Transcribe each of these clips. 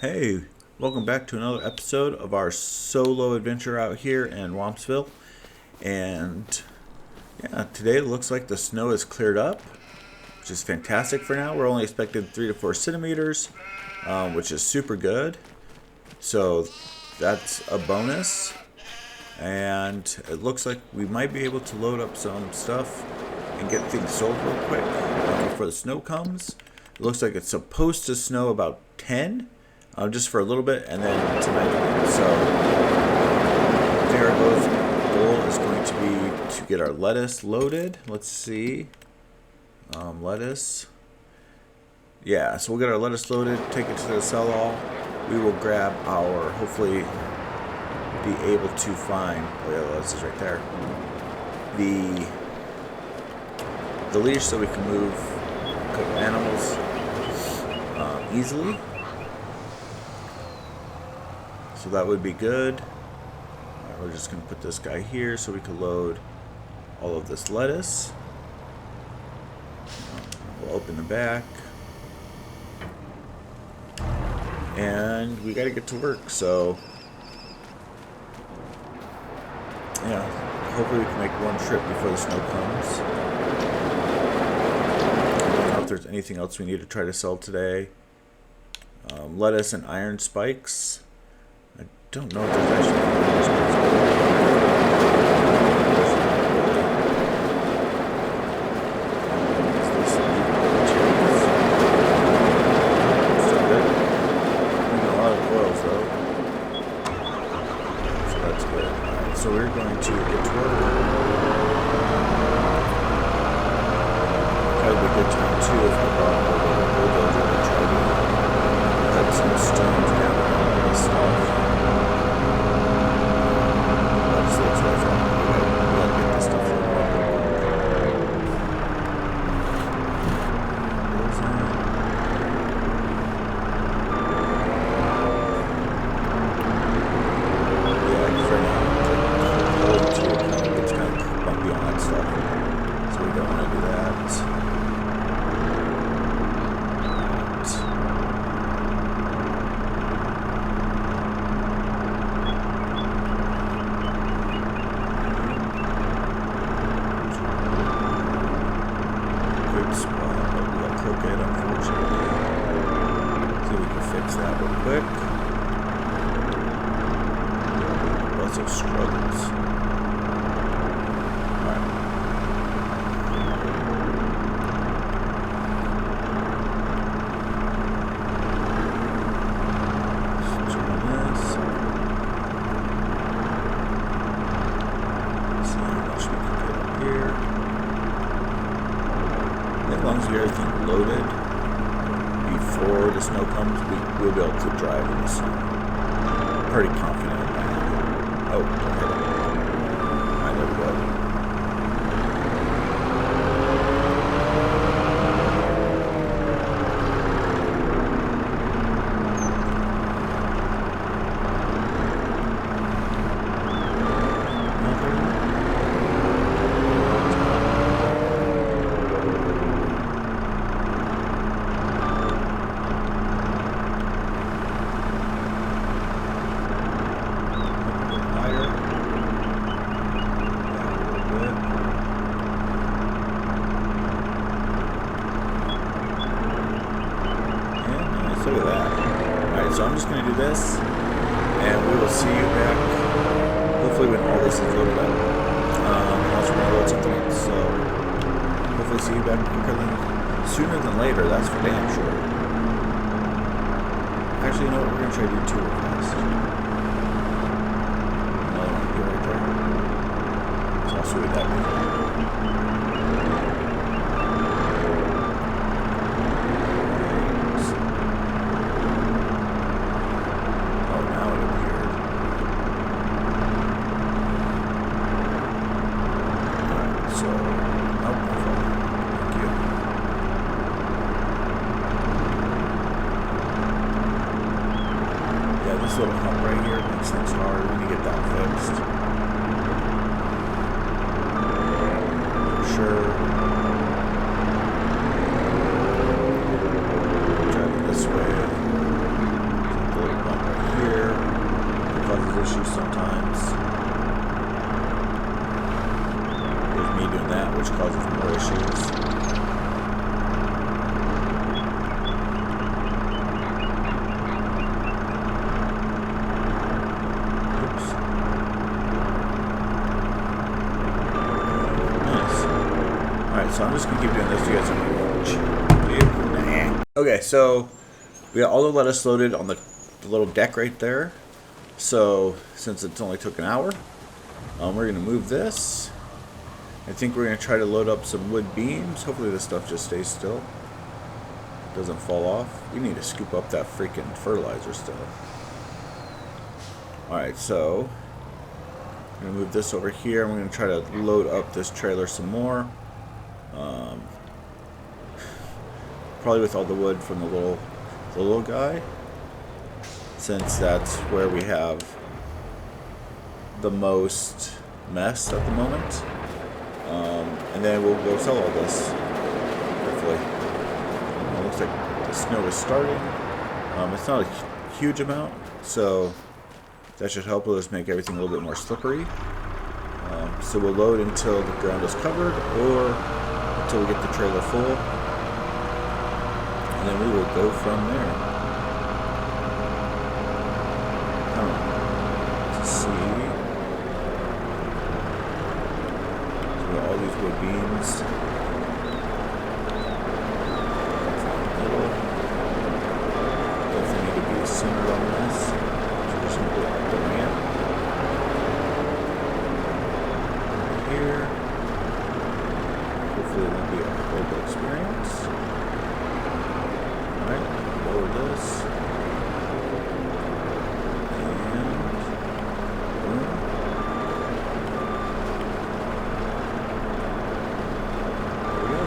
Hey, welcome back to another episode of our solo adventure out here in Wampsville. And yeah, today it looks like the snow is cleared up, which is fantastic for now. We're only expected 3 to 4 centimeters, which is super good. So that's a bonus. And it looks like we might be able to load up some stuff and get things sold real quick before the snow comes. It looks like it's supposed to snow about 10. Just for a little bit, and then tonight again. So, I think our goal is going to be to get our lettuce loaded. Let's see. Lettuce. Yeah, so we'll get our lettuce loaded, take it to the sell-all. We will grab our, hopefully, be able to find, oh yeah, the lettuce is right there. The leash so we can move a couple animals easily. So that would be good. Right, we're just going to put this guy here so we can load all of this lettuce. We'll open the back. And we got to get to work, so yeah, hopefully we can make one trip before the snow comes. I don't know if there's anything else we need to try to sell today. Lettuce and iron spikes. I don't know if there's actually any spikes. Is this materials? Still good. Making a lot of coils though. So that's good. Alright, so we're going to get to work. Probably be a good time too if I brought over the bulldozer to try to cut some stones down on this stuff. Quick. Lots of struggles. Alright. Let's turn this. See how much we can get up here. As long as we have everything loaded before the snow comes, we'll be able to drive in the snow. I'm pretty confident in that. Oh, don't hit it. Alright, there we go. Look at that. Alright, so I'm just going to do this, and we will see you back, hopefully when all this is loaded up. Also going to load something else, so hopefully see you back sooner than later, that's for damn sure. Actually, you know what, we're going to try to do two real fast. Another one will be right there. So I'll show you that one. This little hump right here makes things hard. We need to get that fixed. For sure. Driving this way. so I'm just gonna keep doing this. You guys are okay, so we got all the lettuce loaded on the little deck right there. So since it's only took an hour, we're gonna move this. I think we're gonna try to load up some wood beams. Hopefully this stuff just stays still, doesn't fall off. We need to scoop up that freaking fertilizer still. Alright, so I'm gonna move this over here. I'm gonna try to load up this trailer some more. Probably with all the wood from the little guy, since that's where we have the most mess at the moment. And then we'll go sell all this, hopefully. It looks like the snow is starting. It's not a huge amount, so that should help us make everything a little bit more slippery. So we'll load until the ground is covered, or until we get the trailer full, and then we will go from there. Let's see. So we got all these wood beams. Definitely need to be centered on this. So we're just going to go up the ramp. Here. Hopefully it won't be a horrible experience. Alright, lower this. And boom. There we go.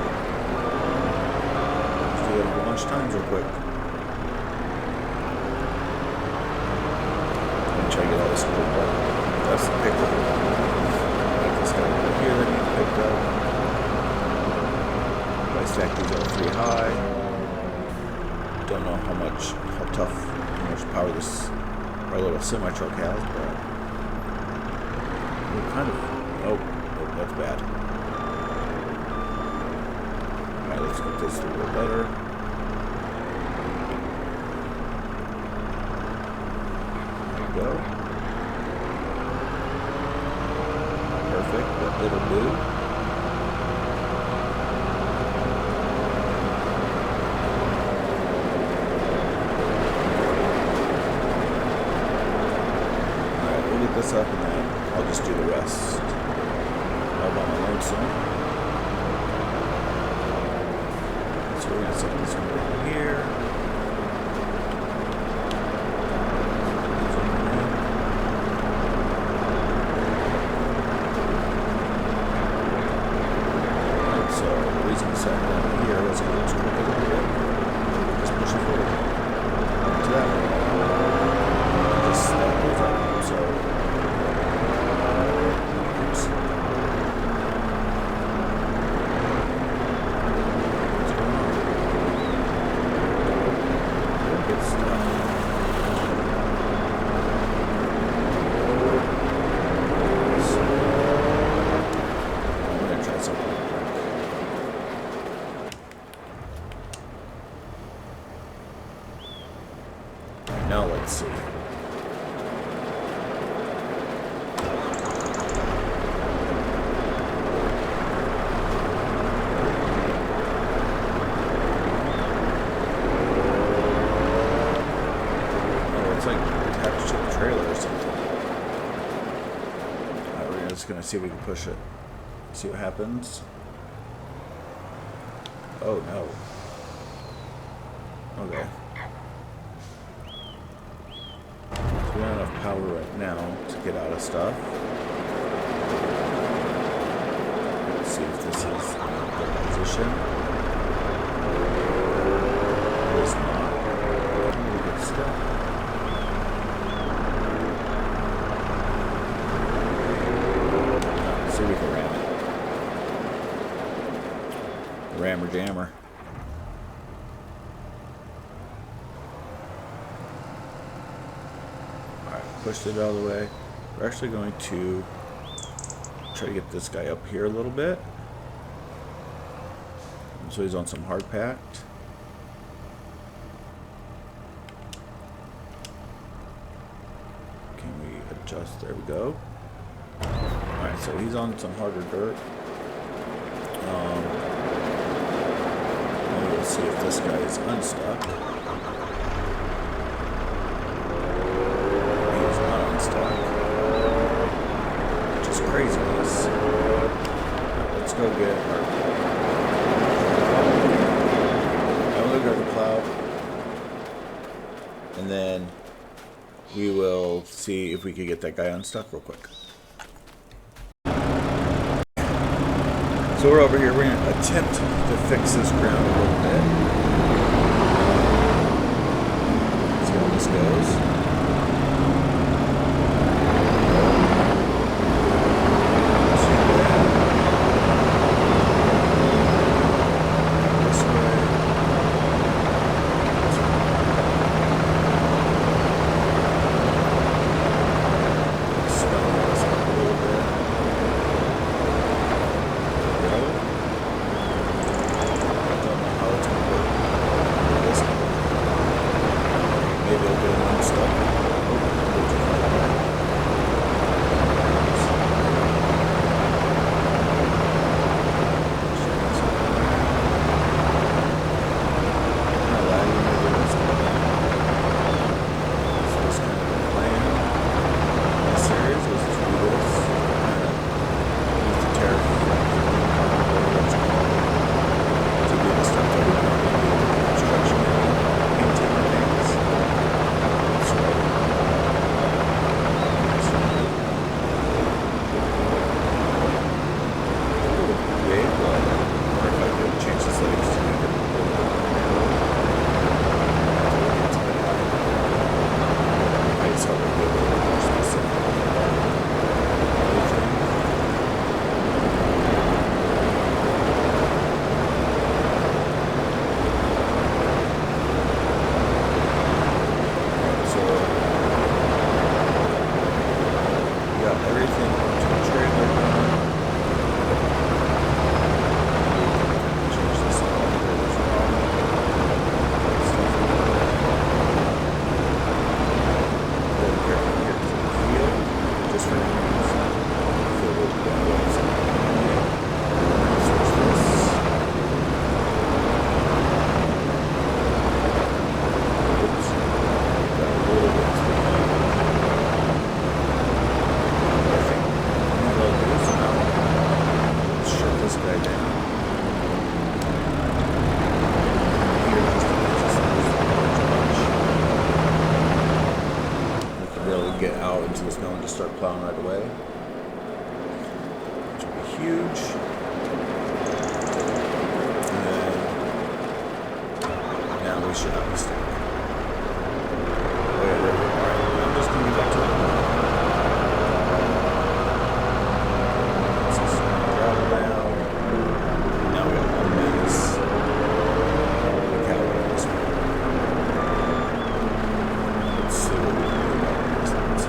Let's do that a bunch of times real quick. Let me try to get all this picked up. That's the pickup. This guy over here that needs picked up. If I stack these all 3 high. Don't know how much power this our little semi truck has, but we're kind of. Oh, that's bad. Alright, let's get this a little better. There we go. Perfect, but it'll do. Alright, we'll get this up and then I'll just do the rest all by my lonesome. So we're going to set this one down here. Now let's see. Just gonna see if we can push it. See what happens. Oh no. Okay. So we don't have enough power right now to get out of stuff. Let's see if this is in a good position. It is not. Really good stuff. See if we can ram it. Rammer jammer. Alright, pushed it out of the way. We're actually going to try to get this guy up here a little bit. And so he's on some hard packed. Can we adjust? There we go. Alright, so he's on some harder dirt. Let's see if this guy is unstuck. He is not unstuck. Which is craziness. Let's go get our... I'm going to go to the cloud. And then we will see if we can get that guy unstuck real quick. So we're over here. We're going to attempt to fix this ground a little bit. See how this goes. Get out into the snow and just start plowing right away, which would be huge. And now we should not be stuck. Alright, I'm just going to be back to that. Let's just travel down. Now we have a mess. Look how it is. Let's see what we can do about this.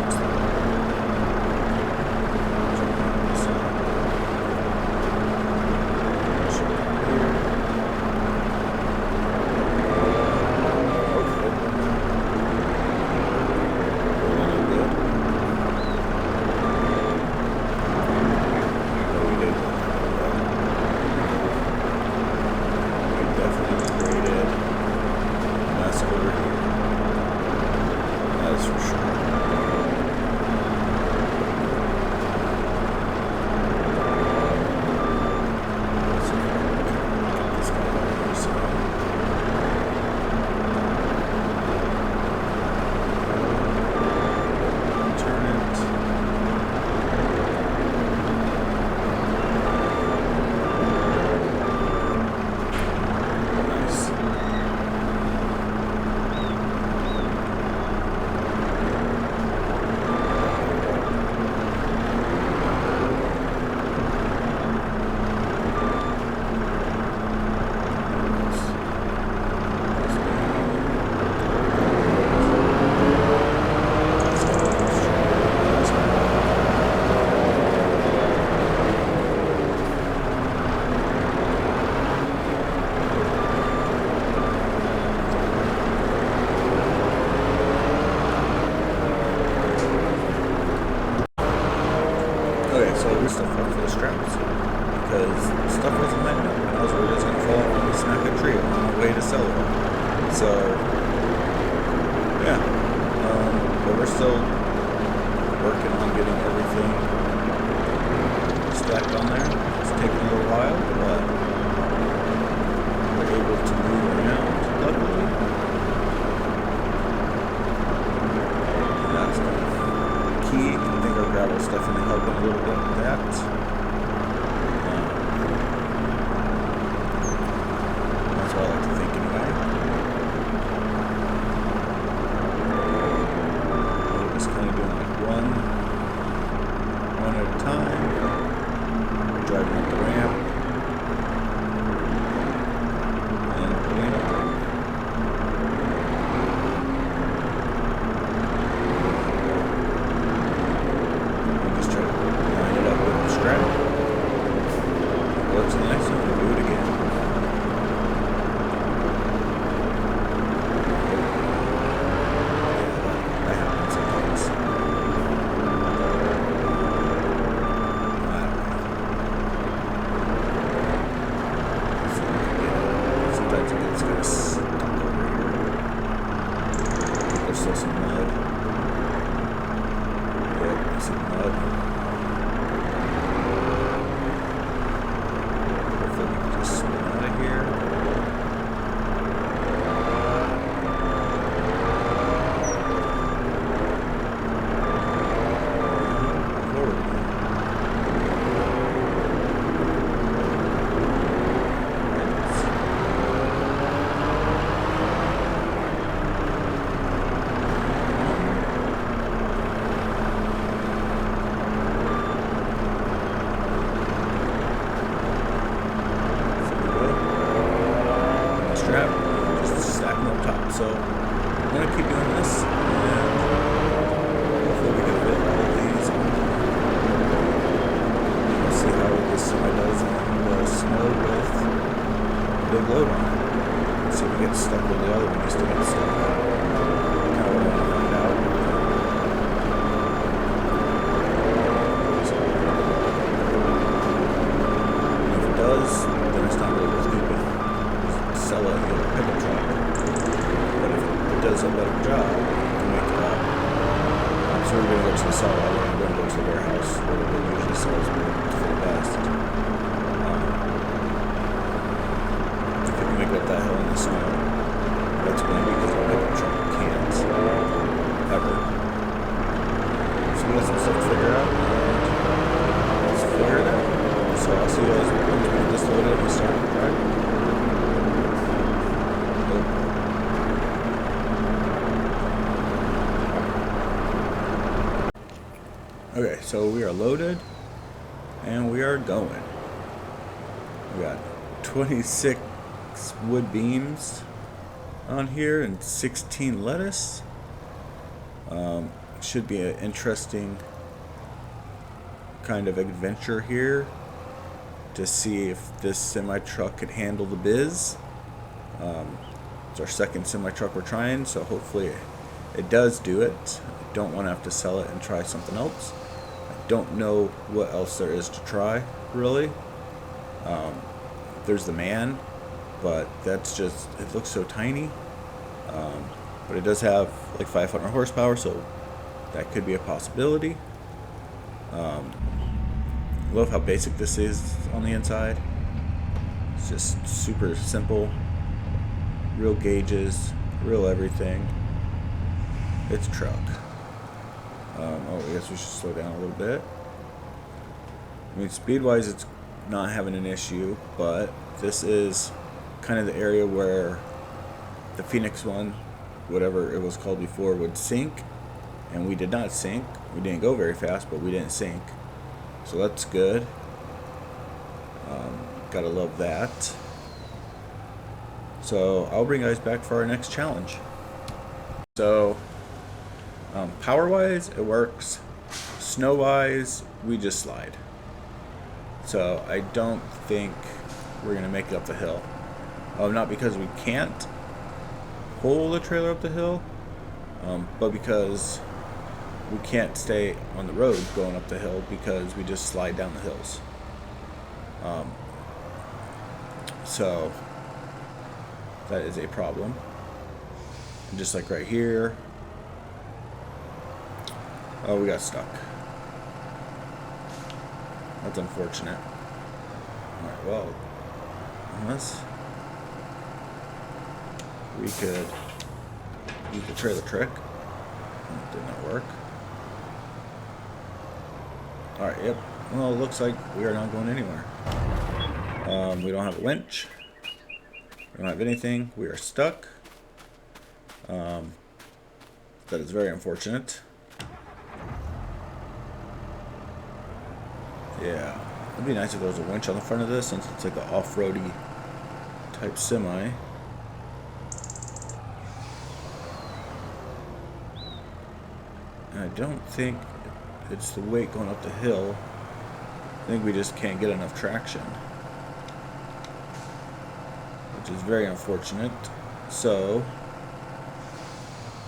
we're still working on getting everything stacked on there. It's taking a little while, but we're able to move around, luckily. And that's the key. I think our gravel's definitely helping a little bit with that. That's what I like to think anyway. We're just kind of doing like one at a time. Driving up the ramp. And putting it up. And just try to line it up with the strap. Go to the next one and do it again. That happens sometimes. Sometimes it gets kind of stuck over here. There's still some mud. Yep, there's some mud. Hopefully we can just spin out of here. Forward. Strap, just stacking up top. So I'm going to keep doing this, and hopefully we can fit all of these on. We'll see how this semi does on the snow with a big load on it. Let's see if we get stuck with the other one just to get stuck. Kind of what I want to find out. So, if it does, then it's not really worth keeping. Sell it and get a pickup truck. But if it does a better job, you can make it up. So we're going to go to the sell out, we're going to go to the warehouse where it usually sells for the best. If you can make it up that hill in the snow, that's maybe because a pickup truck can't ever. So we got some stuff to figure out, and let's figure it out. So I'll see you guys once we get this loaded and start, right? Okay, so we are loaded and we are going. We got 26 wood beams on here and 16 lettuce. Should be an interesting kind of adventure here to see if this semi truck could handle the biz. It's our second semi truck we're trying, so hopefully it does do it. I don't want to have to sell it and try something else. I don't know what else there is to try, really. There's the man, but that's just, it looks so tiny. But it does have like 500 horsepower, so that could be a possibility. Love how basic this is on the inside. It's just super simple. Real gauges, real everything. It's a truck. Oh, I guess we should slow down a little bit. I mean, speed-wise, it's not having an issue, but this is kind of the area where the Phoenix one, whatever it was called before, would sink, and we did not sink. We didn't go very fast, but we didn't sink, so that's good. Gotta love that. So I'll bring you guys back for our next challenge. So power-wise, it works. Snow-wise, we just slide. So I don't think we're gonna make it up the hill. Not because we can't pull the trailer up the hill, but because we can't stay on the road going up the hill because we just slide down the hills. So that is a problem. And just like right here, Oh, we got stuck. That's unfortunate. Alright, well, unless we could use the trailer trick. It did not work. Alright, yep. Well, it looks like we are not going anywhere. We don't have a winch. We don't have anything. We are stuck. That is very unfortunate. Yeah. It'd be nice if there was a winch on the front of this, since it's like an off-roady type semi. And I don't think it's the weight going up the hill. I think we just can't get enough traction, which is very unfortunate. So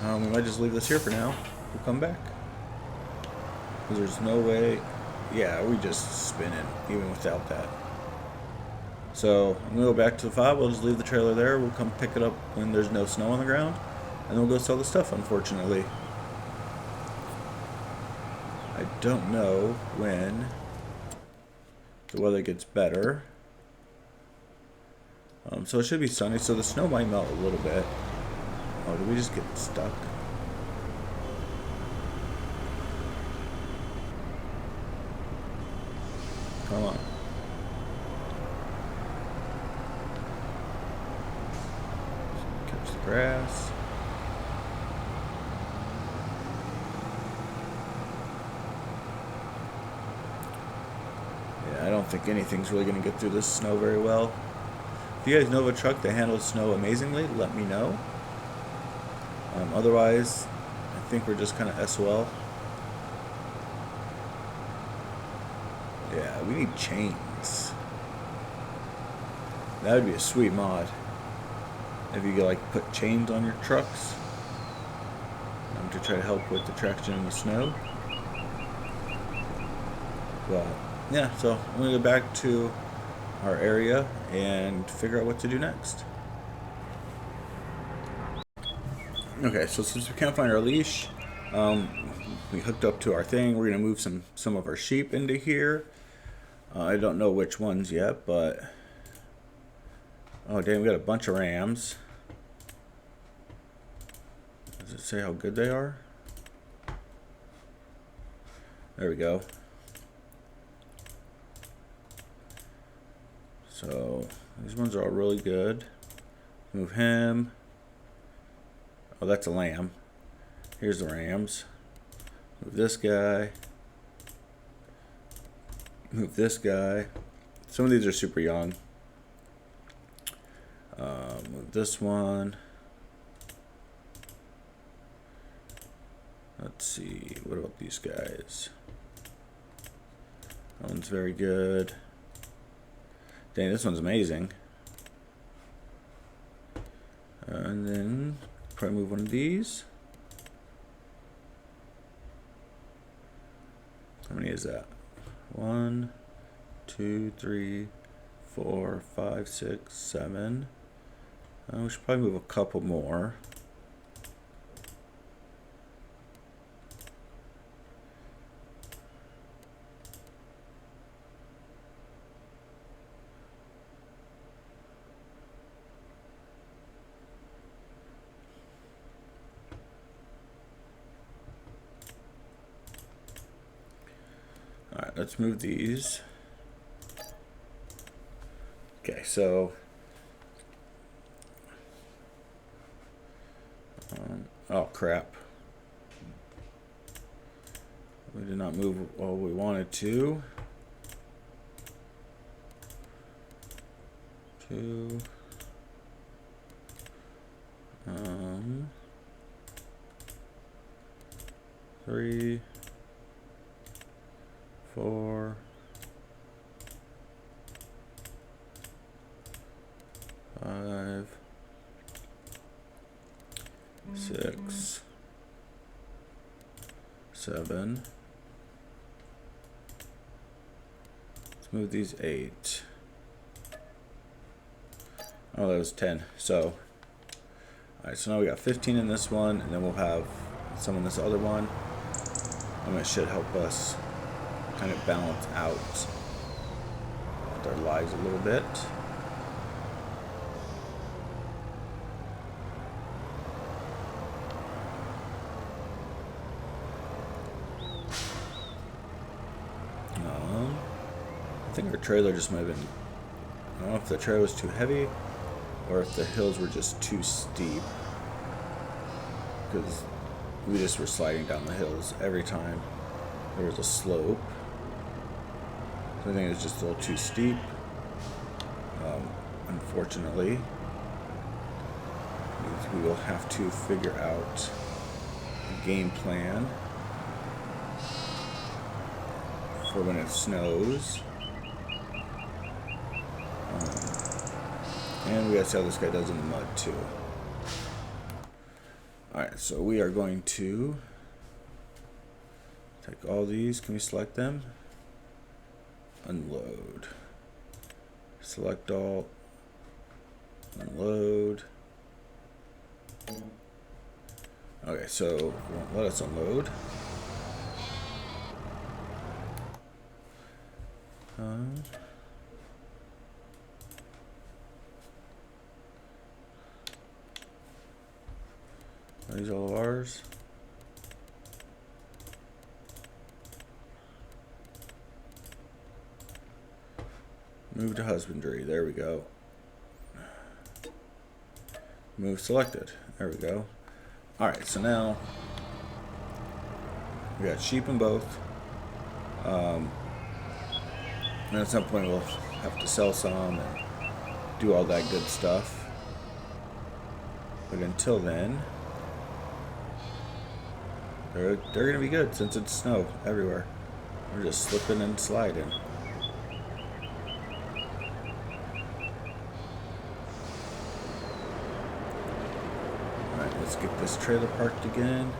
we might just leave this here for now. We'll come back, because there's no way. Yeah, we just spin it even without that. So I'm gonna go back to the fob. We'll just leave the trailer there. We'll come pick it up when there's no snow on the ground, and then we'll go sell the stuff. Unfortunately, I don't know when the weather gets better. So it should be sunny, so the snow might melt a little bit. Oh, did we just get stuck? Come on. Catch the grass. Yeah, I don't think anything's really going to get through this snow very well. If you guys know of a truck that handles snow amazingly, let me know. Otherwise, I think we're just kind of SOL. Yeah, we need chains. That would be a sweet mod. If you could like put chains on your trucks to try to help with the traction in the snow. But yeah, so I'm gonna go back to our area and figure out what to do next. Okay, so since we can't find our leash, we hooked up to our thing. We're gonna move some of our sheep into here. I don't know which ones yet, but oh dang, we got a bunch of rams. Does it say how good they are? There we go. So these ones are all really good. Move him. Oh, that's a lamb. Here's the rams. Move this guy. Move this guy. Some of these are super young. Move this one. Let's see. What about these guys? That one's very good. Dang, this one's amazing. And then probably move one of these. How many is that? 1, 2, 3, 4, 5, 6, 7. We should probably move a couple more. Alright, let's move these. Okay, so oh crap. We did not move all we wanted to. 2 3 4 5 6 7. Let's move these 8. Oh, that was 10. So, alright, so now we got 15 in this one, and then we'll have some in this other one. And it should help us kind of balance out our lives a little bit. I think our trailer just might have been, I don't know if the trailer was too heavy or if the hills were just too steep, because we just were sliding down the hills every time there was a slope. So I think it was just a little too steep, unfortunately. We will have to figure out a game plan for when it snows. And we gotta see how this guy does in the mud too. Alright, so we are going to take all these. Can we select them? Unload. Select all. Unload. Okay, so it won't let us unload. Are these all of ours? Move to husbandry. There we go. Move selected. There we go. Alright, so now we got sheep in both. And at some point we'll have to sell some and do all that good stuff. But until then, they're gonna be good since it's snow everywhere. We're just slipping and sliding. Alright, let's get this trailer parked again.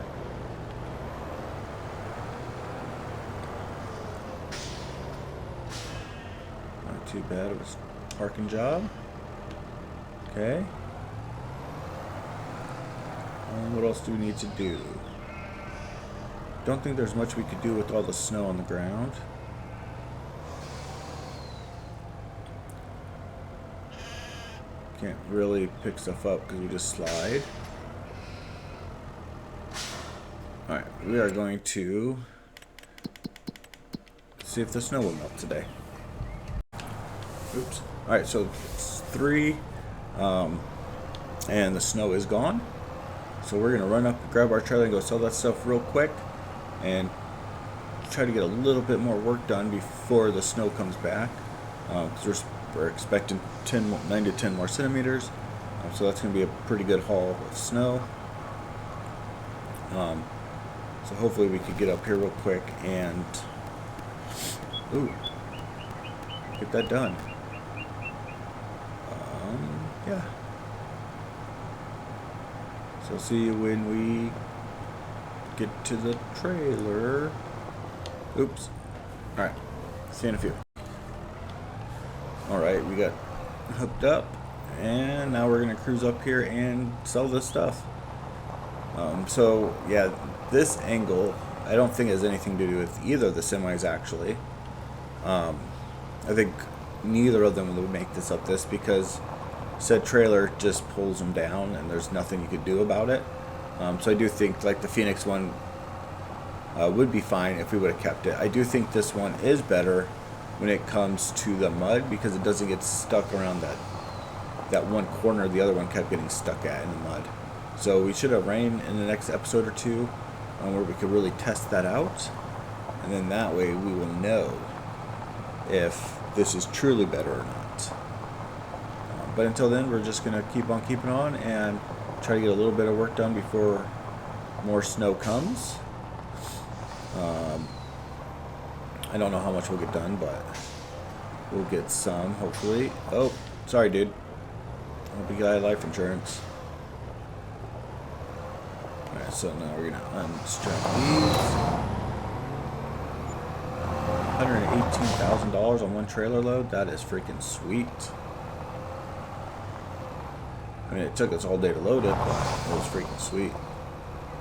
Not too bad of a parking job. Okay. What else do we need to do? Don't think there's much we could do with all the snow on the ground. Can't really pick stuff up because we just slide. Alright, we are going to see if the snow will melt today. Oops. Alright, so it's 3, and the snow is gone. So we're going to run up, grab our trailer, and go sell that stuff real quick. And try to get a little bit more work done before the snow comes back, because we're expecting 9 to 10 more centimeters, so that's going to be a pretty good haul of snow. So hopefully we could get up here real quick and get that done. Yeah. So see you when we get to the trailer. Oops. Alright. See you in a few. Alright, we got hooked up, and now we're going to cruise up here and sell this stuff. So, yeah, this angle, I don't think has anything to do with either of the semis, actually. I think neither of them would make this up this, because said trailer just pulls them down, and there's nothing you could do about it. So I do think like the Phoenix one would be fine if we would have kept it. I do think this one is better when it comes to the mud, because it doesn't get stuck around that one corner the other one kept getting stuck at in the mud. So we should have rain in the next episode or two where we could really test that out, and then that way we will know if this is truly better or not. But until then, we're just going to keep on keeping on and try to get a little bit of work done before more snow comes. I don't know how much we'll get done, but we'll get some, hopefully. Oh, sorry, dude. Hope you got life insurance. Alright, so now we're going to unstrap these. $118,000 on one trailer load. That is freaking sweet. I mean, it took us all day to load it, but it was freaking sweet.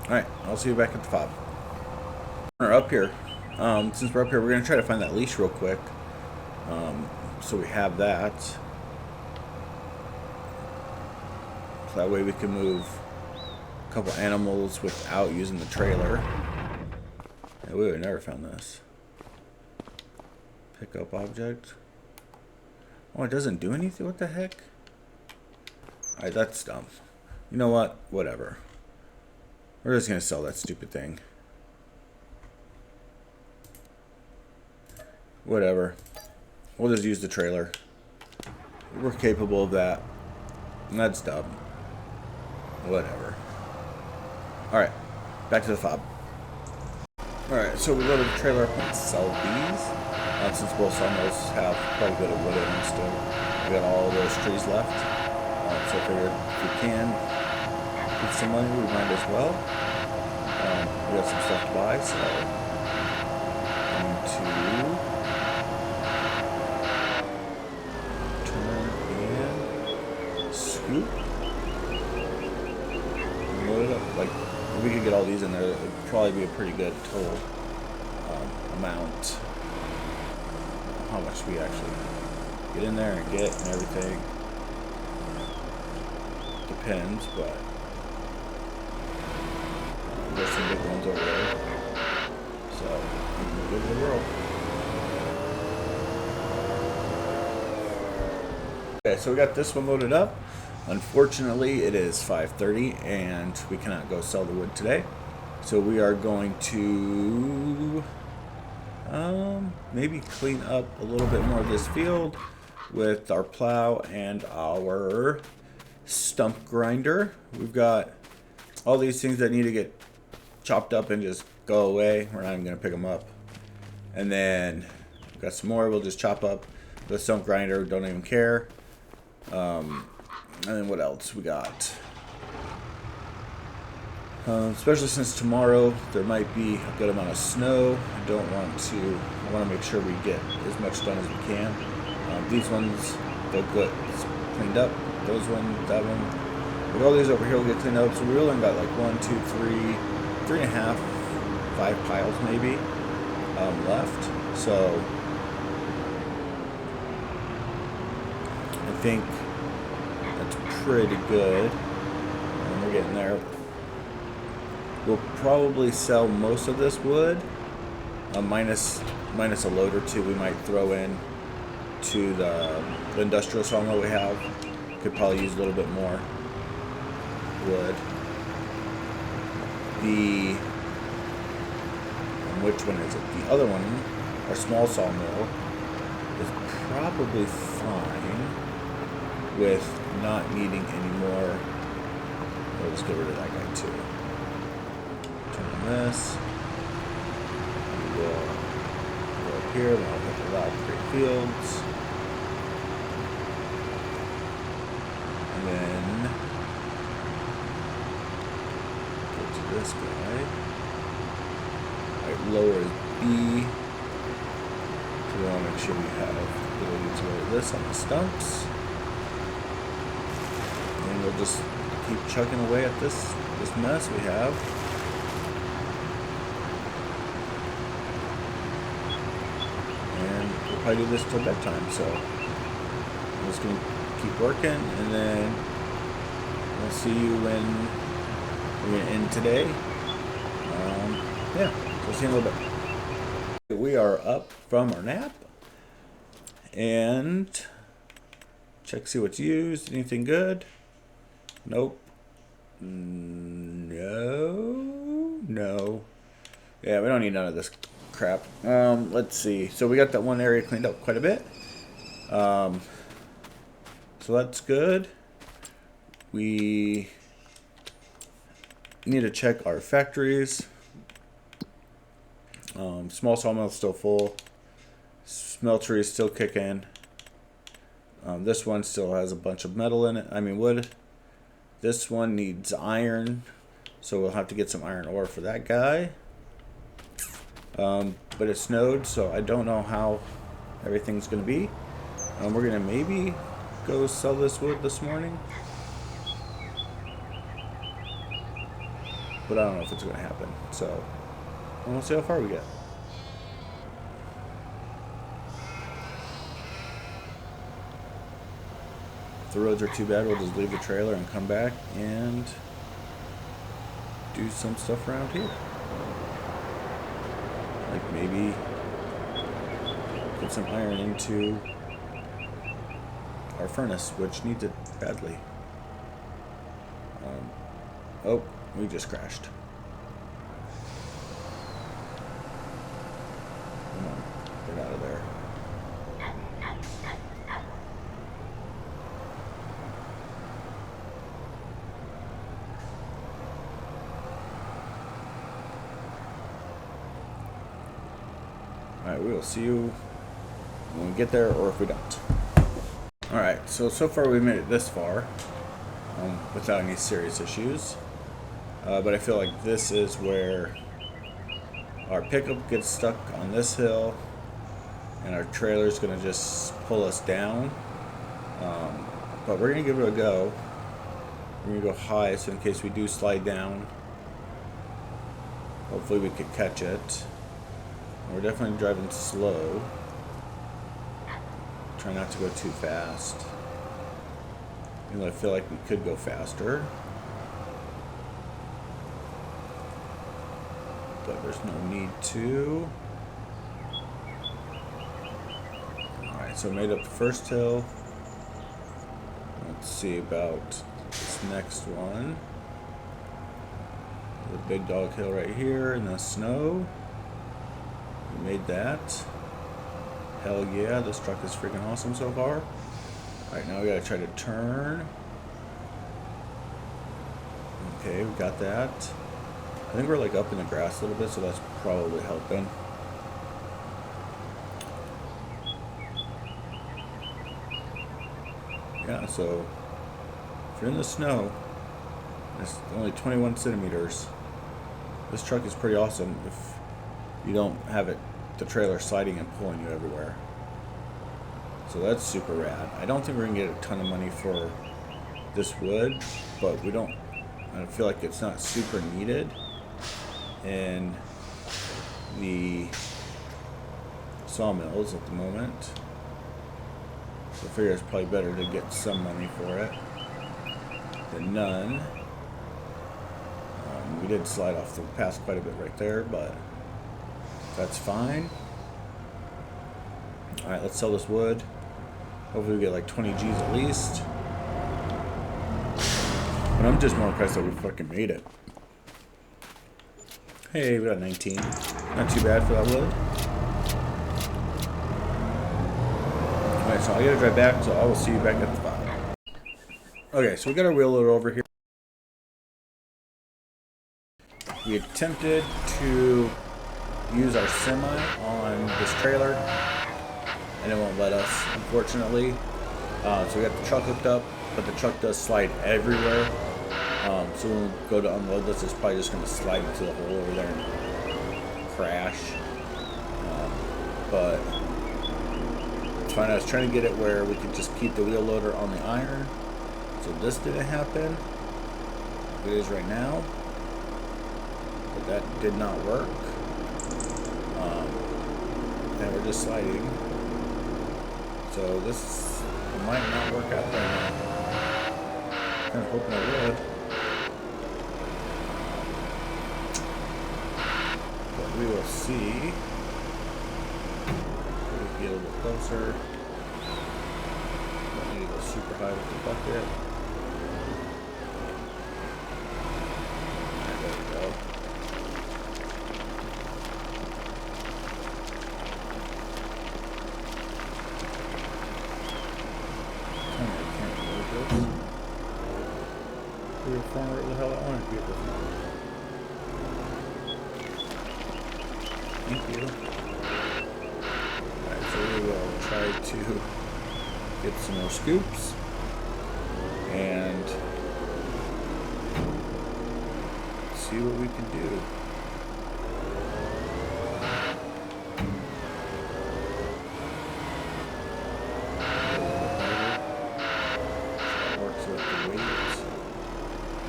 Alright, I'll see you back at the fob. We're up here. Since we're up here, we're gonna try to find that leash real quick. So we have that. So that way we can move a couple animals without using the trailer. Yeah, we would have never found this. Pick up object. Oh, it doesn't do anything? What the heck? Alright, that's dumb. You know what? Whatever. We're just gonna sell that stupid thing. Whatever. We'll just use the trailer. We're capable of that. And that's dumb. Whatever. Alright. Back to the fob. Alright, so we go to the trailer up and sell these. Since both sawmills have quite a bit of wood in them still. We got all those trees left. So I figured if we can get some money, we might as well. We got some stuff to buy, so I'm going to turn and scoop. Load it up. Like, if we could get all these in there, it would probably be a pretty good total amount. How much we actually get in there and get and everything. Depends, but there's some big ones over there. So, good to the world. Okay, so we got this one loaded up. Unfortunately, it is 5:30 and we cannot go sell the wood today. So we are going to maybe clean up a little bit more of this field with our plow and our stump grinder. We've got all these things that need to get chopped up and just go away. We're not even going to pick them up. And then we've got some more we'll just chop up with the stump grinder. Don't even care. And then what else we got? Especially since tomorrow there might be a good amount of snow. I want to make sure we get as much done as we can. These ones, they'll get cleaned up. Those one, that one. But all these over here will get cleaned up. So we only got like 1, 2, 3, 3.5, 5 piles maybe left. So I think that's pretty good. And we're getting there. We'll probably sell most of this wood, minus a load or two we might throw in to the industrial sawmill we have. Could probably use a little bit more wood. Which one is it? The other one, our small sawmill, is probably fine with not needing any more. We'll just get rid of that guy too. Turn on this. We'll go up here. Then I'll put the loud great fields. And then go to this guy. Right, lower is B. So we want to make sure we have the ability to lower this on the stumps. And we'll just keep chugging away at this mess we have. And we'll probably do this till bedtime, so I'm just going to keep working, and then we'll see you when we're going to end today. Yeah, so we'll see you in a little bit. We are up from our nap, and check see what's used. Anything good? Nope. No. Yeah, we don't need none of this crap. Let's see. So we got that one area cleaned up quite a bit. So that's good. We need to check our factories. Small sawmill is still full. Smeltery is still kicking. This one still has a bunch of metal in it. I mean wood. This one needs iron, so we'll have to get some iron ore for that guy. But it snowed, so I don't know how everything's going to be. We're going to maybe go sell this wood this morning, but I don't know if it's going to happen. So And we'll see how far we get. If the roads are too bad, we'll just leave the trailer and come back and do some stuff around here. Like maybe put some iron into our furnace, which needs it badly. Oh, we just crashed. Come on, get out of there. Alright, we will see you when we get there, or if we don't. Alright, so far we've made it this far without any serious issues. But I feel like this is where our pickup gets stuck on this hill and our trailer's going to just pull us down. But we're going to give it a go. We're going to go high so in case we do slide down, hopefully we could catch it. We're definitely driving slow. Try not to go too fast. Even though I feel like we could go faster. But there's no need to. Alright, so made up the first hill. Let's see about this next one. The big dog hill right here in the snow. We made that. Hell yeah, this truck is freaking awesome so far. Alright, now we gotta try to turn. Okay, we got that. I think we're like up in the grass a little bit, so that's probably helping. Yeah, so if you're in the snow, it's only 21 centimeters. This truck is pretty awesome if you don't have the trailer sliding and pulling you everywhere. So that's super rad. I don't think we're gonna get a ton of money for this wood, but I feel like it's not super needed in the sawmills at the moment. So I figure it's probably better to get some money for it than none. We did slide off the path quite a bit right there, but that's fine. Alright, let's sell this wood. Hopefully we get like 20 G's at least. But I'm just more impressed that we fucking made it. Hey, we got 19. Not too bad for that wood. Alright, so I gotta drive back, so I will see you back at the spot. Okay, so we got our wheel loader over here. We attempted to use our semi on this trailer, and it won't let us, unfortunately. So we got the truck hooked up, but the truck does slide everywhere. So when we go to unload this, it's probably just going to slide into the hole over there and crash. But it's fine. I was trying to get it where we could just keep the wheel loader on the iron. So this didn't happen. It is right now. But that did not work. And we're just sliding. So this might not work out there now. Kind of hoping it would. But we will see. We'll get a little bit closer. Don't need to go super high with the bucket. There we go. Where the hell I want to be with now. Thank you. Alright, so we will try to get some more scoops and see what we can do. That works with the weight.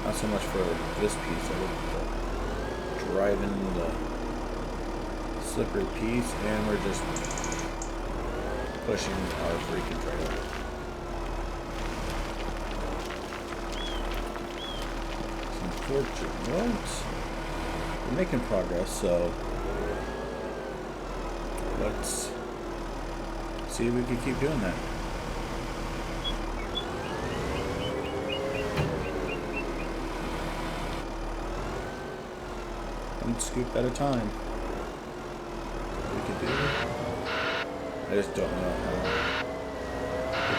Not so much for this piece, I would drive in the slippery piece, and we're just pushing our freaking trailer. It's unfortunate. We're making progress, so let's see if we can keep doing that. One scoop at a time. We could do. I just don't know how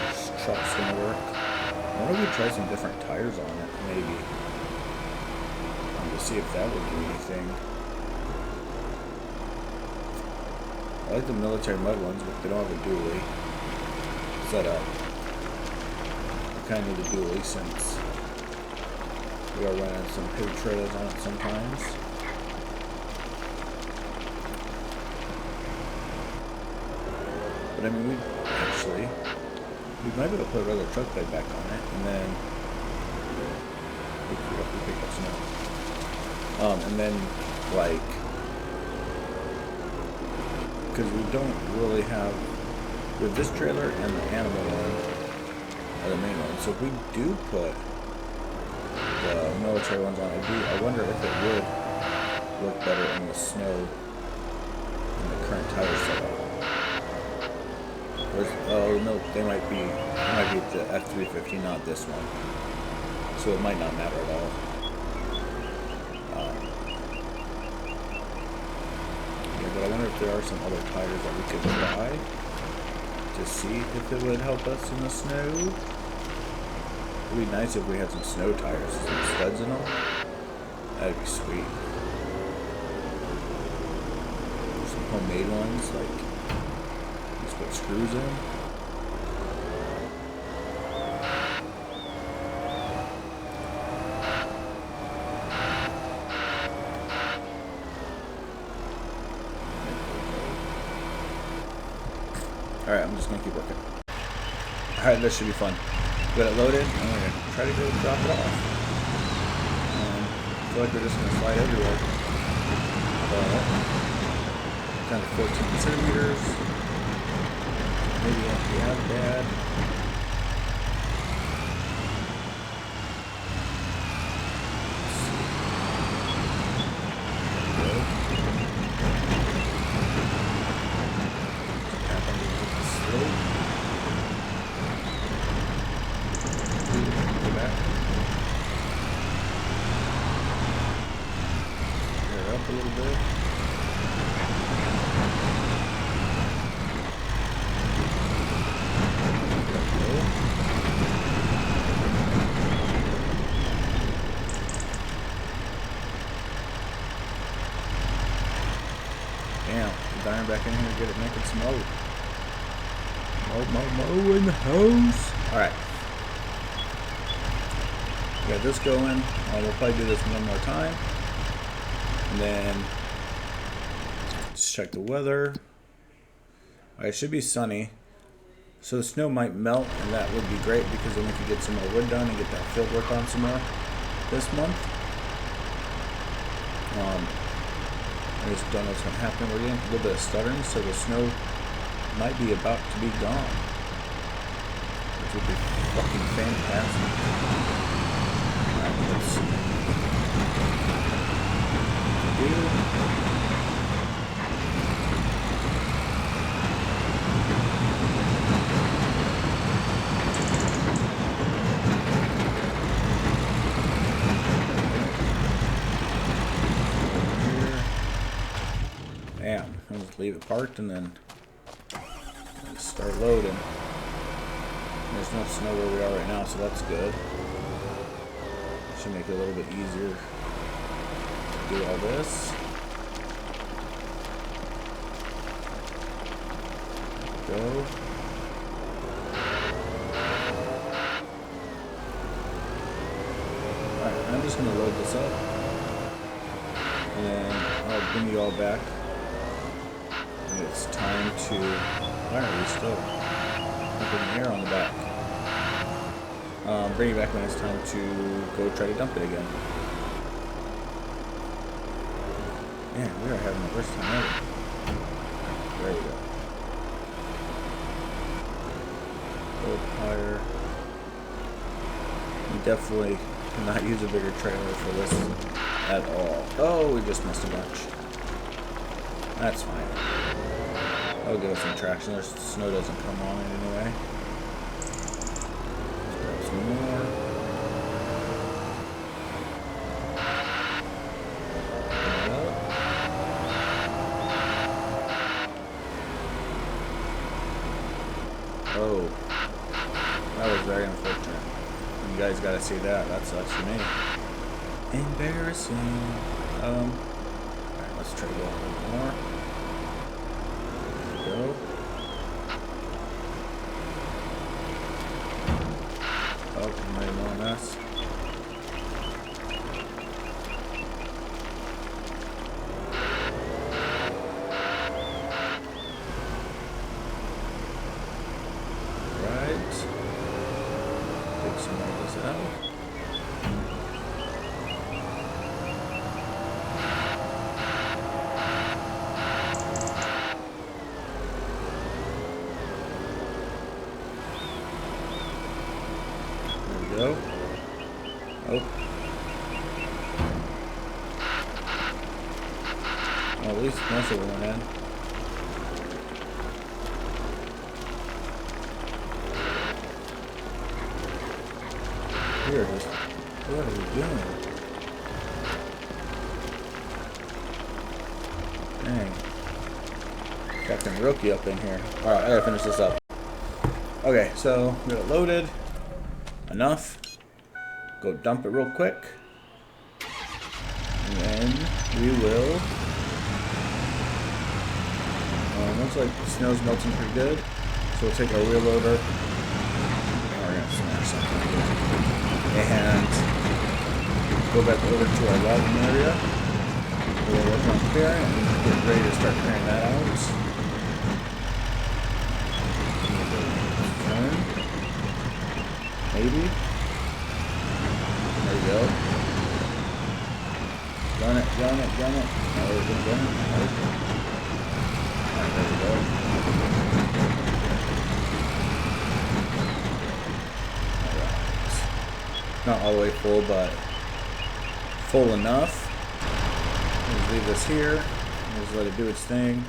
this truck's gonna work. Why don't we try some different tires on it, maybe? To see if that would do anything. I like the military mud ones, but they don't have a dually set up. I kind of need a dually since we are running some heavy trailers on it sometimes. But I mean, we might be able to put a regular truck bed back on it, and then we pick up snow. And then, like, because we don't really have, with this trailer and the animal one are the main ones. So if we do put the military ones on, I wonder if it would work better in the snow in the current tire setup. They might be the F350, not this one. So it might not matter at all. But I wonder if there are some other tires that we could try to see if it would help us in the snow. It would be nice if we had some snow tires, some studs in them. That'd be sweet. Some homemade ones, like just put screws in. Alright, I'm just going to keep working. Alright, this should be fun. We got it loaded, and we're going to try to go drop it off. I feel like we're just going to slide everywhere. Down to 14 centimeters. Maybe won't be as bad. A little bit. Damn, I'm dying back in here to get it making smoke. Mo in the house. Alright. Got this going. We'll probably do this one more time. And then just check the weather. It should be sunny. So the snow might melt, and that would be great because then we could get some more wood done and get that field work on some more this month. I just don't know what's going to happen. We're getting a little bit of stuttering, so the snow might be about to be gone, which would be fucking fantastic. Alright, let's see. Damn, I'll just leave it parked and then start loading. There's no snow where we are right now, so that's good. Should make it a little bit easier to do all this. Go. Alright, I'm just going to load this up. And then I'll bring you all back. And it's time to... Alright, we still putting air on the back. Bring you back when it's time to go try to dump it again. Man, we are having the worst time ever. There we go. A little higher. We definitely cannot use a bigger trailer for this at all. Oh, we just missed a bunch. That's fine. That'll give us some traction. The snow doesn't come on it anyway. Let's grab some more. Oh, that was very unfortunate. You guys gotta see that. That sucks for me. Embarrassing. Alright, let's try to go a little bit more. There we go. Oh, we made more mess. Take some more of this out. There we go. Oh. Well, at least most of it went in. Here, just what are we doing? Dang. Captain Rookie up in here. Alright, I gotta finish this up. Okay, so we got it loaded. Enough. Go dump it real quick. And then we will. Looks like the snow's melting pretty good. So we'll take our wheel loader. We're gonna smash something. And go back over to our logging area. We'll work on clearing and get ready to start clearing that out. Turn. Maybe. There we go. Gun it, gun it, gun it. No, we're gonna gun it. Alright, there we go. Not all the way full, but full enough. We'll leave this here. Just let it do its thing.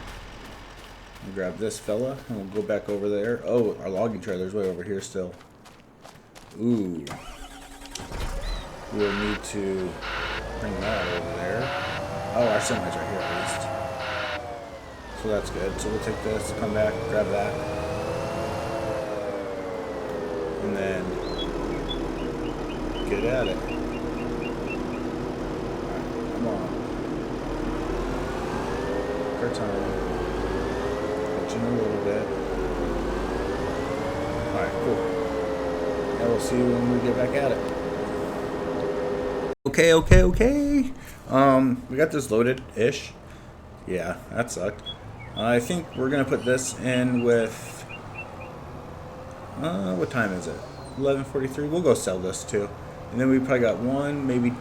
We'll grab this fella and we'll go back over there. Oh, our logging trailer's way over here still. Ooh. We'll need to bring that over there. Oh, our semi's right here at least. So that's good. So we'll take this, come back, grab that. And then get at it. Alright, come on. Our time. Put in a little bit. Alright, cool. Now we'll see when we get back at it. Okay. We got this loaded-ish. Yeah, that sucked. I think we're gonna put this in with. What time is it? 11:43. We'll go sell this too. And then we probably got one, maybe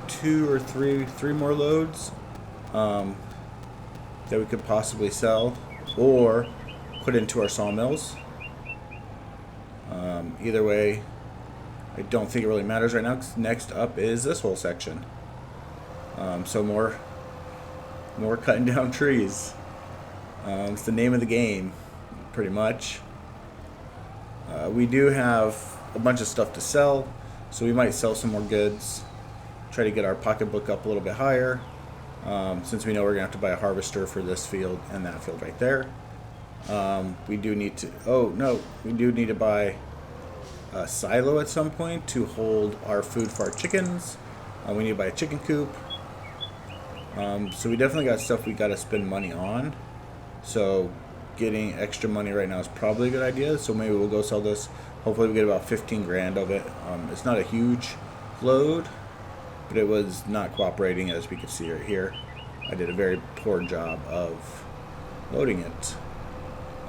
two or three more loads that we could possibly sell or put into our sawmills. Either way, I don't think it really matters right now because next up is this whole section. So more cutting down trees. It's the name of the game, pretty much. We do have a bunch of stuff to sell. So we might sell some more goods, try to get our pocketbook up a little bit higher, since we know we're going to have to buy a harvester for this field and that field right there. We do need to buy a silo at some point to hold our food for our chickens. We need to buy a chicken coop. So we definitely got stuff we got to spend money on. So getting extra money right now is probably a good idea. So maybe we'll go sell this. Hopefully we get about 15 grand of it. It's not a huge load, but it was not cooperating, as we can see right here. I did a very poor job of loading it.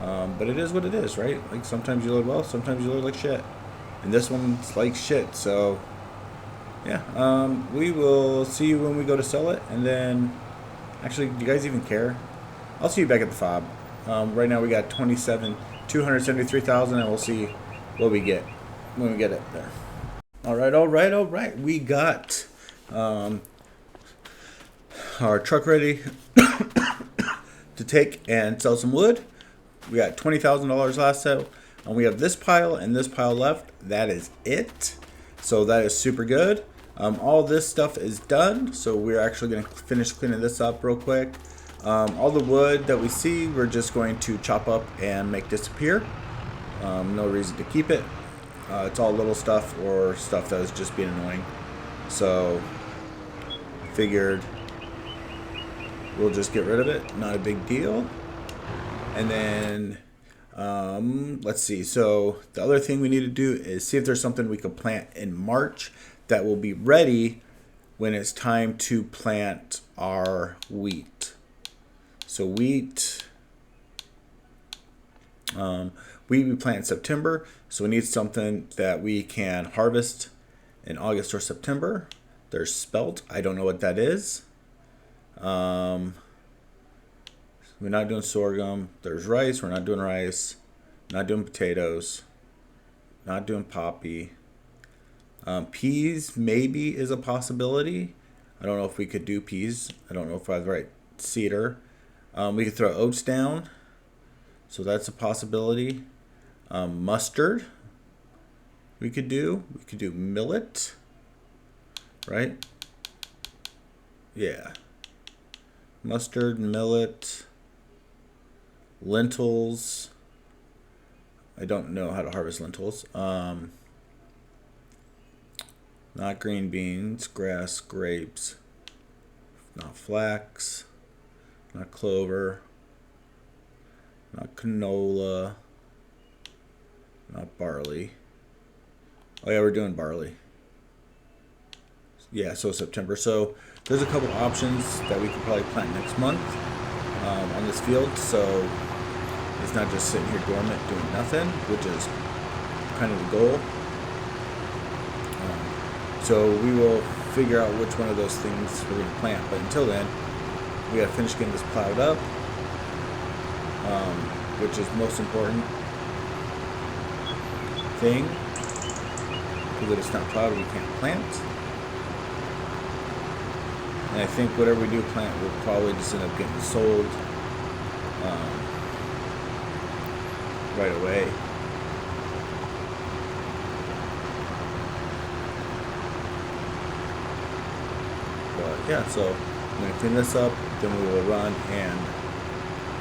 But it is what it is, right? Like sometimes you load well, sometimes you load like shit. And this one's like shit, so yeah. We will see you when we go to sell it. And then, actually, do you guys even care? I'll see you back at the fob. Right now we got 273,000, and we'll see what we get when we get it there. All right. We got our truck ready to take and sell some wood. We got $20,000 last sale, and we have this pile and this pile left. That is it. So that is super good. All this stuff is done, so we're actually going to finish cleaning this up real quick. All the wood that we see, we're just going to chop up and make disappear. No reason to keep it. It's all little stuff or stuff that is just being annoying. So, figured we'll just get rid of it. Not a big deal. And then, let's see. So, the other thing we need to do is see if there's something we could plant in March that will be ready when it's time to plant our wheat. So wheat, we plant in September, so we need something that we can harvest in August or September. There's spelt. I don't know what that is. We're not doing sorghum. There's rice. We're not doing rice. Not doing potatoes. Not doing poppy. Peas maybe is a possibility. I don't know if we could do peas. I don't know if I have the right seeder. We could throw oats down. So that's a possibility. Mustard we could do. We could do millet. Right? Yeah. Mustard, millet, lentils. I don't know how to harvest lentils. Not green beans, grass, grapes, not flax, not clover, not canola, not barley. Oh yeah, we're doing barley. Yeah, so September. So there's a couple options that we could probably plant next month on this field. So it's not just sitting here dormant doing nothing, which is kind of the goal. So we will figure out which one of those things we're going to plant. But until then, we got to finish getting this plowed up, which is most important thing. Because if it's not plowed, we can't plant. And I think whatever we do plant will probably just end up getting sold right away. But yeah, so I'm going to clean this up, then we will run and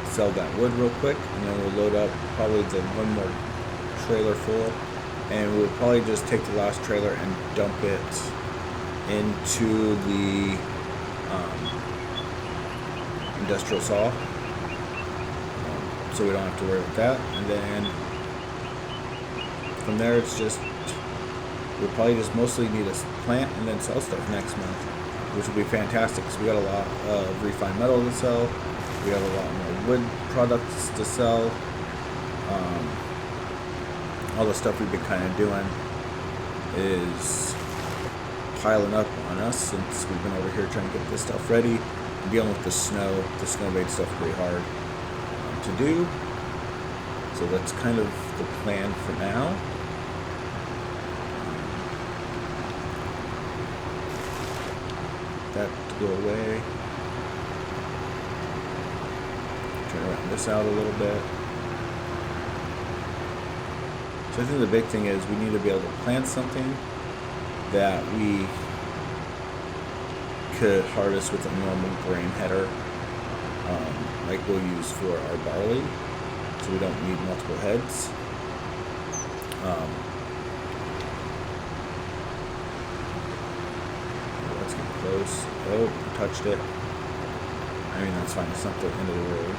sell that wood real quick, and then we'll load up probably one more trailer full, and we'll probably just take the last trailer and dump it into the industrial saw, so we don't have to worry about that. And then from there, it's just we'll probably just mostly need to plant and then sell stuff next month, which will be fantastic because we got a lot of refined metal to sell. We have a lot more wood products to sell. All the stuff we've been kind of doing is piling up on us since we've been over here trying to get this stuff ready and dealing with the snow. The snow made stuff pretty hard to do. So that's kind of the plan for now. That to go away. Turn around this out a little bit. So I think the big thing is we need to be able to plant something that we could harvest with a normal grain header, like we'll use for our barley, so we don't need multiple heads. Let's get close. Oh, touched it. I mean, that's fine. It's not the end of the world.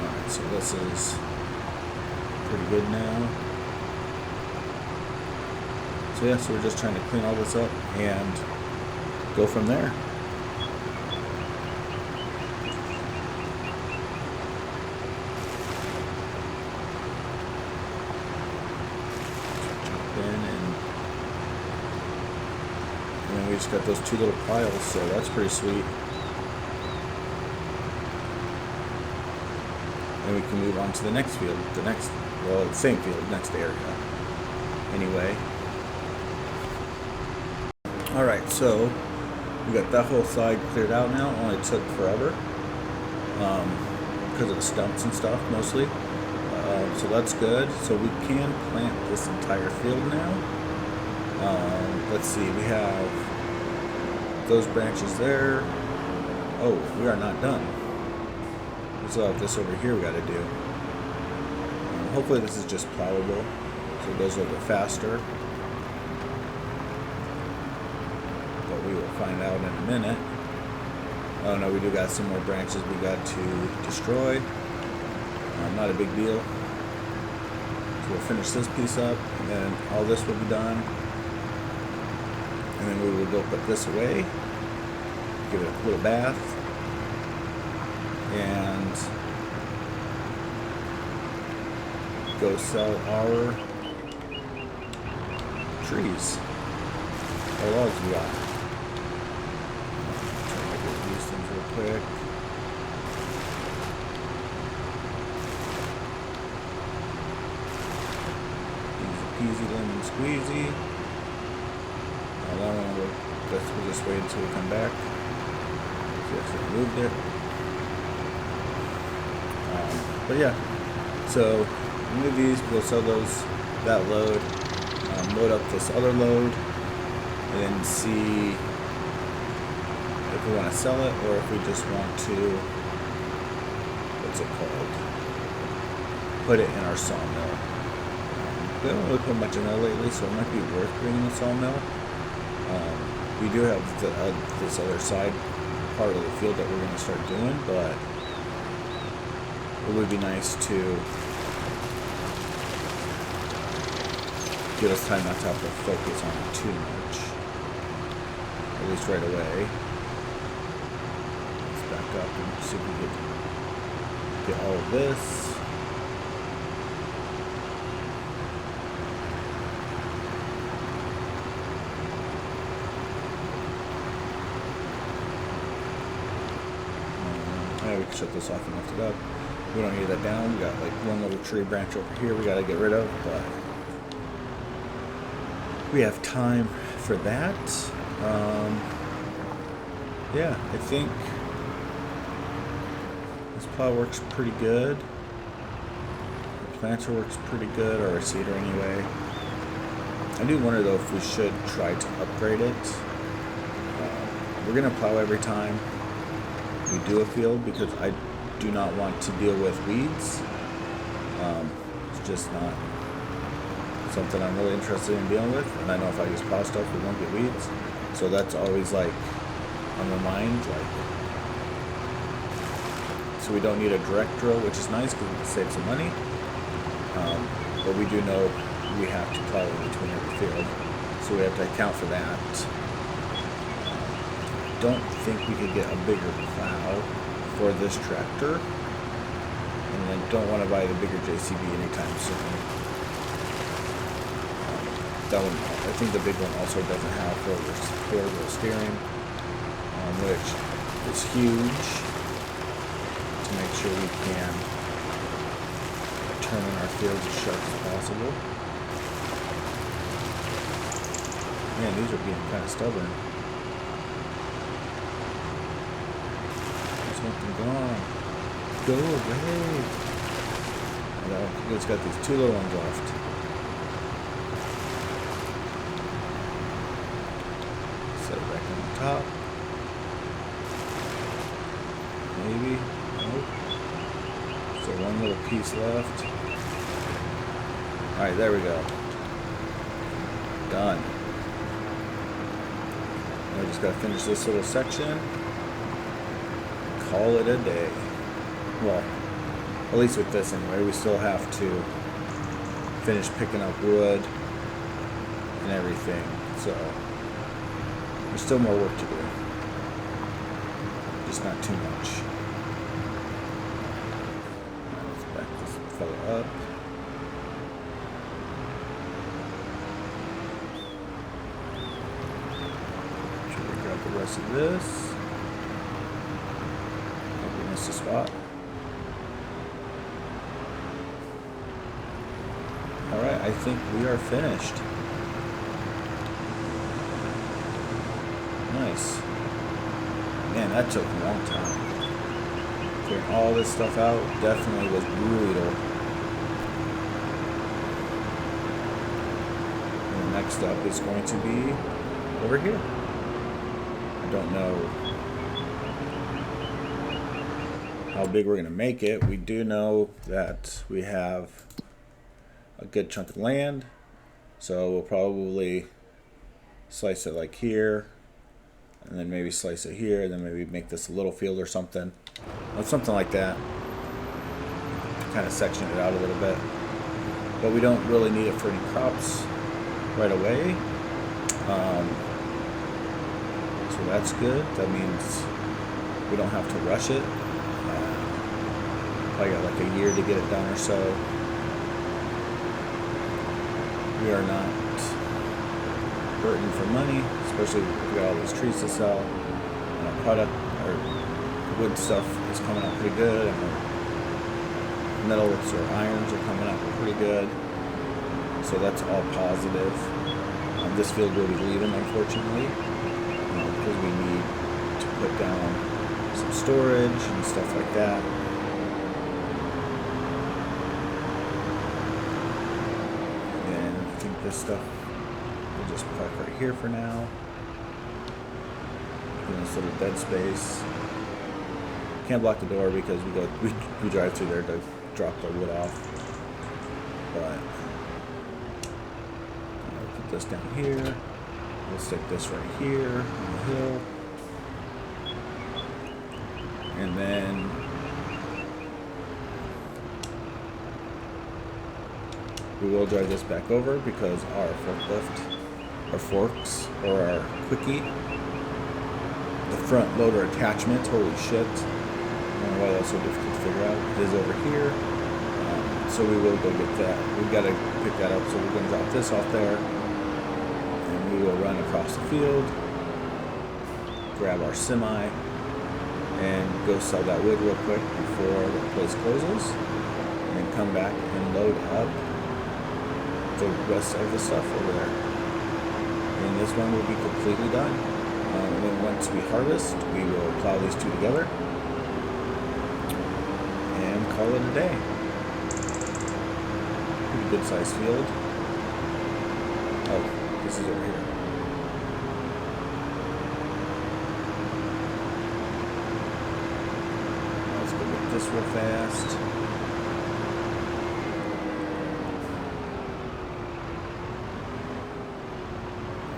Alright, so this is pretty good now. So yeah, so we're just trying to clean all this up and go from there. Jump in and then we just got those two little piles, so that's pretty sweet. and we can move on to the next field, the same field, next area. Anyway. Alright, so we got that whole side cleared out now. It only took forever because of the stumps and stuff mostly. So that's good. So we can plant this entire field now. Let's see, we have those branches there. Oh, we are not done. We still have this over here we got to do. Hopefully this is just plowable, so it goes a little bit faster. But we will find out in a minute. Oh no, we do got some more branches we got to destroy. Not a big deal. So we'll finish this piece up, and then all this will be done. And then we will go put this away, give it a little bath, and go sell our trees, our logs we got. Try to get these things real quick. Easy lemon squeezy. We'll just wait until we come back. See if we moved it. But yeah, so move these. We'll sell that load. Load up this other load, and then see if we want to sell it or if we just want to. What's it called? Put it in our sawmill. We haven't really put much in there lately, so it might be worth bringing the sawmill. We do have this other side part of the field that we're going to start doing, but it would be nice to give us time not to have to focus on it too much, at least right away. Let's back up and see if we can get all of this. We can shut this off and lift it up. We don't need that down. We got like one little tree branch over here we got to get rid of, but we have time for that. Yeah, I think this plow works pretty good. The planter works pretty good, or a seeder anyway. I do wonder though if we should try to upgrade it. We're gonna plow every time we do a field because I do not want to deal with weeds. It's just not something I'm really interested in dealing with, and I know if I just plow stuff we won't get weeds, so that's always like on my mind, like, so we don't need a direct drill, which is nice because we can save some money, but we do know we have to plow in between every field, so we have to account for that. Don't think we could get a bigger plow for this tractor, and then don't want to buy the bigger JCB anytime soon. That one, I think the big one also doesn't have four-wheel steering, which is huge to make sure we can turn in our fields as sharp as possible. Man, these are being kind of stubborn. Gone. Go away. It's got these two little ones left. Set it back on the top. Maybe. Nope. So one little piece left. Alright, there we go. Done. Now we just gotta finish this little section. Call it a day. Well, at least with this anyway. We still have to finish picking up wood and everything, so there's still more work to do, just not too much. Let's back this fella up. Should we grab the rest of this? A spot. I think we are finished. Nice. Man, that took a long time. Clearing all this stuff out definitely was brutal. And the next up is going to be over here. I don't know how big we're going to make it. We do know that we have a good chunk of land, so we'll probably slice it like here, and then maybe slice it here, and then maybe make this a little field or something. Something like that. Kind of section it out a little bit. But we don't really need it for any crops right away. So that's good. That means we don't have to rush it. Probably got like a year to get it done or so. We are not hurting for money, especially if we got all these trees to sell. And our product, our wood stuff is coming out pretty good, and our metals or irons are coming out pretty good. So that's all positive. This field will be leaving, unfortunately, because we need to put down some storage and stuff like that. And I think this stuff we'll just park right here for now. In this little dead space. Can't block the door because we drive through there to drop the wood off. But I'll put this down here. We'll stick this right here on the hill. And then we will drive this back over because our forklift, our forks, or our quickie, the front loader attachment, holy shit, I don't know why that's so difficult to figure out, is over here. So we will go get that. We've got to pick that up, so we're going to drop this off there, and we will run across the field, grab our semi, and go sell that wood real quick before the place closes, and then come back and load up the rest of the stuff over there. And this one will be completely done. And then once we harvest, we will plow these two together and call it a day. Pretty good sized field. Oh, this is over here. Let's go get this real fast.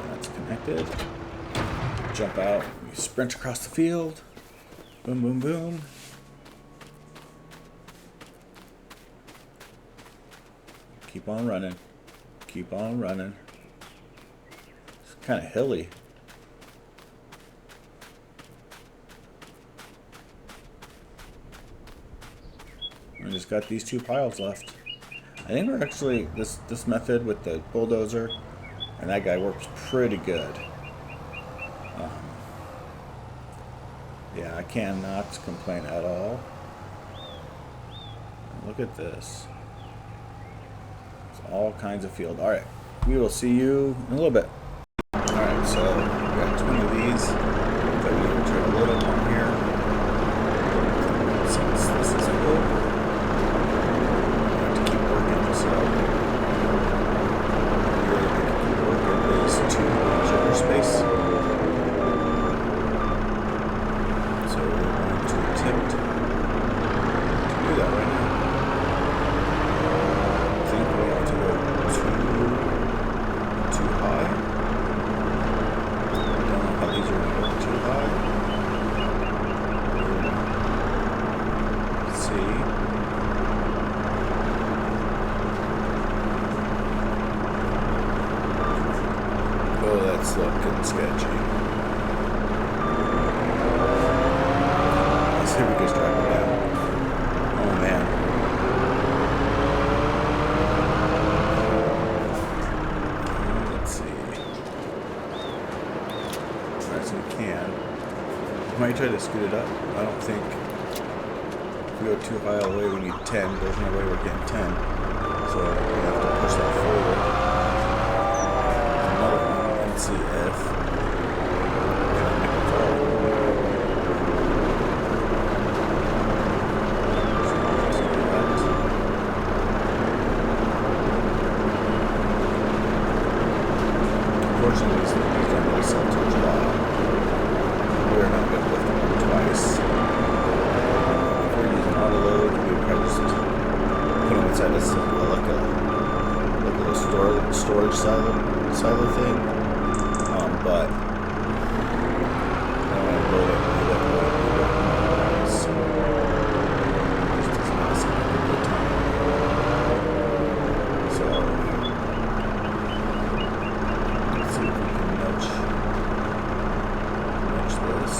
That's connected. Jump out, we sprint across the field. Boom, boom, boom. Keep on running. Keep on running. It's kind of hilly. I just got these two piles left. I think we're actually, this method with the bulldozer and that guy works pretty good. Yeah, I cannot complain at all. Look at this. It's all kinds of field. Alright, we will see you in a little bit. Alright, so we got 20 of these that we will try to load up on here. Since this is full, I have to keep working, so really need to keep working is to sugar space. Attempt to do that right now. I think we have to go too high. I don't know how these are going to go too high. Let's see. Oh, that's looking sketchy. See if we can just drag it down. Oh man. Let's see. Alright, so we can. We might try to scoot it up. I don't think if we go too high all the way we need 10. There's no way we're getting 10. So we're going to have to push that forward. Another one and see if we can make a call. Unfortunately, these don't really sell till July. We're not going to lift them up twice. If we're using auto load, we would probably just put them inside a little storage silo thing. But I don't want to load it. So this does not seem like a good time. So let's see if we can nudge this.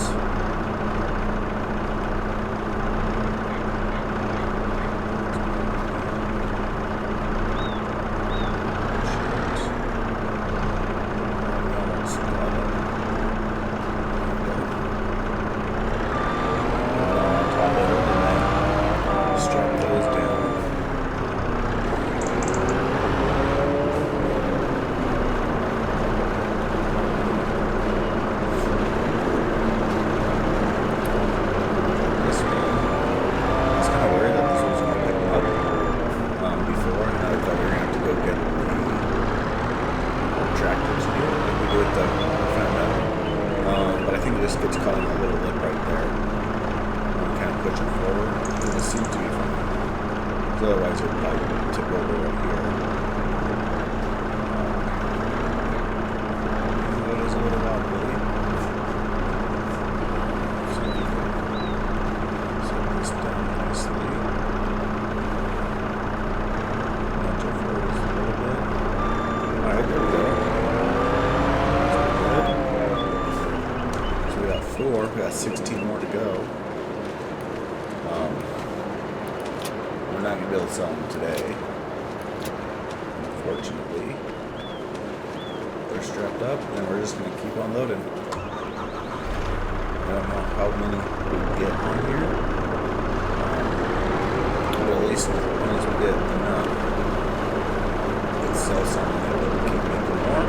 But I think this gets caught in a little lip right there. Kind of push it forward. It seems to be fine. Otherwise, it would probably tip over right here. It is a little wobbly. So you can set this down nicely. Nudge it forward just a little bit. Alright, there we go. We got 16 more to go. We're not going to be able to sell them today. Unfortunately. They're strapped up, and we're just going to keep on loading. I don't know how many we get on here. But at least as long as we get enough, we can sell some and then we keep making more.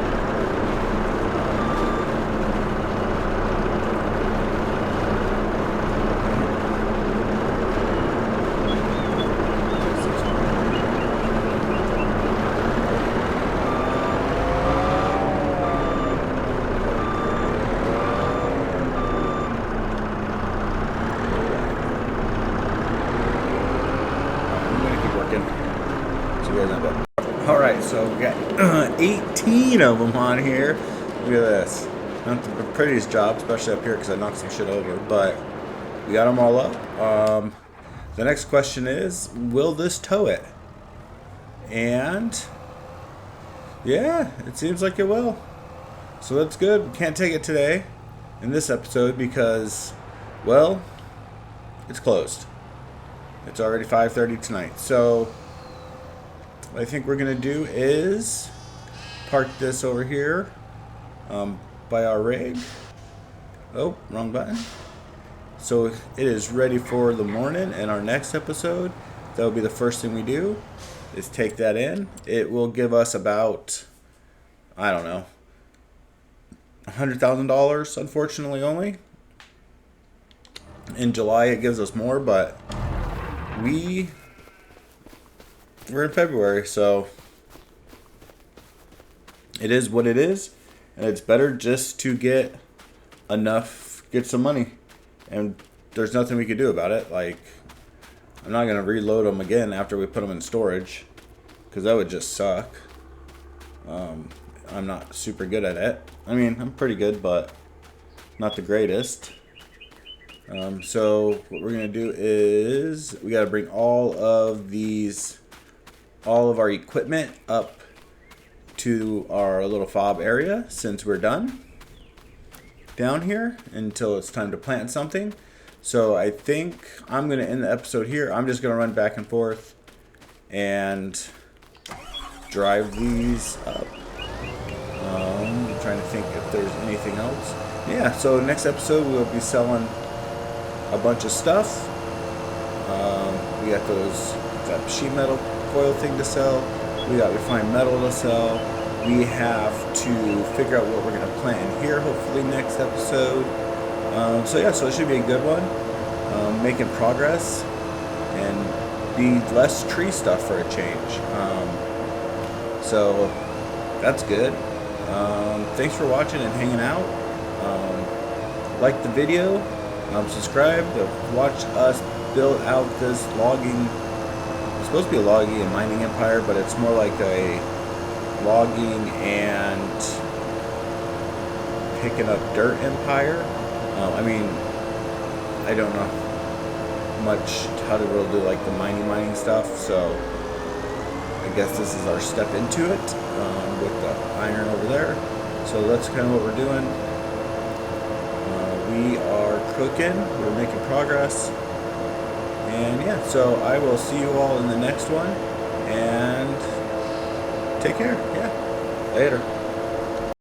Alright, so we got 18 of them on here. Look at this. Not the prettiest job, especially up here because I knocked some shit over, but we got them all up. The next question is, will this tow it? And yeah, it seems like it will. So that's good. We can't take it today in this episode because, well, it's closed. It's already 5:30 tonight. So what I think we're going to do is park this over here by our rig. Oh, wrong button. So it is ready for the morning, and our next episode, that will be the first thing we do, is take that in. It will give us about, I don't know, $100,000, unfortunately, only. In July, it gives us more, but we're in February, so it is what it is, and it's better just to get some money, and there's nothing we can do about it. Like, I'm not gonna reload them again after we put them in storage, because that would just suck. I'm not super good at it. I mean, I'm pretty good, but not the greatest. So what we're gonna do is we gotta bring all of our equipment up to our little fob area since we're done down here until it's time to plant something. So I think I'm going to end the episode here. I'm just going to run back and forth and drive these up. I'm trying to think if there's anything else. Yeah, so next episode we'll be selling a bunch of stuff. We got that sheet metal foil thing to sell. We got refined metal to sell. We have to figure out what we're going to plant here, hopefully next episode. So yeah, so it should be a good one. Making progress and be less tree stuff for a change. So that's good. Thanks for watching and hanging out. Like the video, subscribe to watch us build out this logging. It's supposed to be a logging and mining empire, but it's more like a logging and picking up dirt empire. I mean, I don't know much how to really do like the mining stuff, so I guess this is our step into it with the iron over there. So that's kind of what we're doing. We are cooking, we're making progress, and yeah, so I will see you all in the next one, and take care. Yeah, later.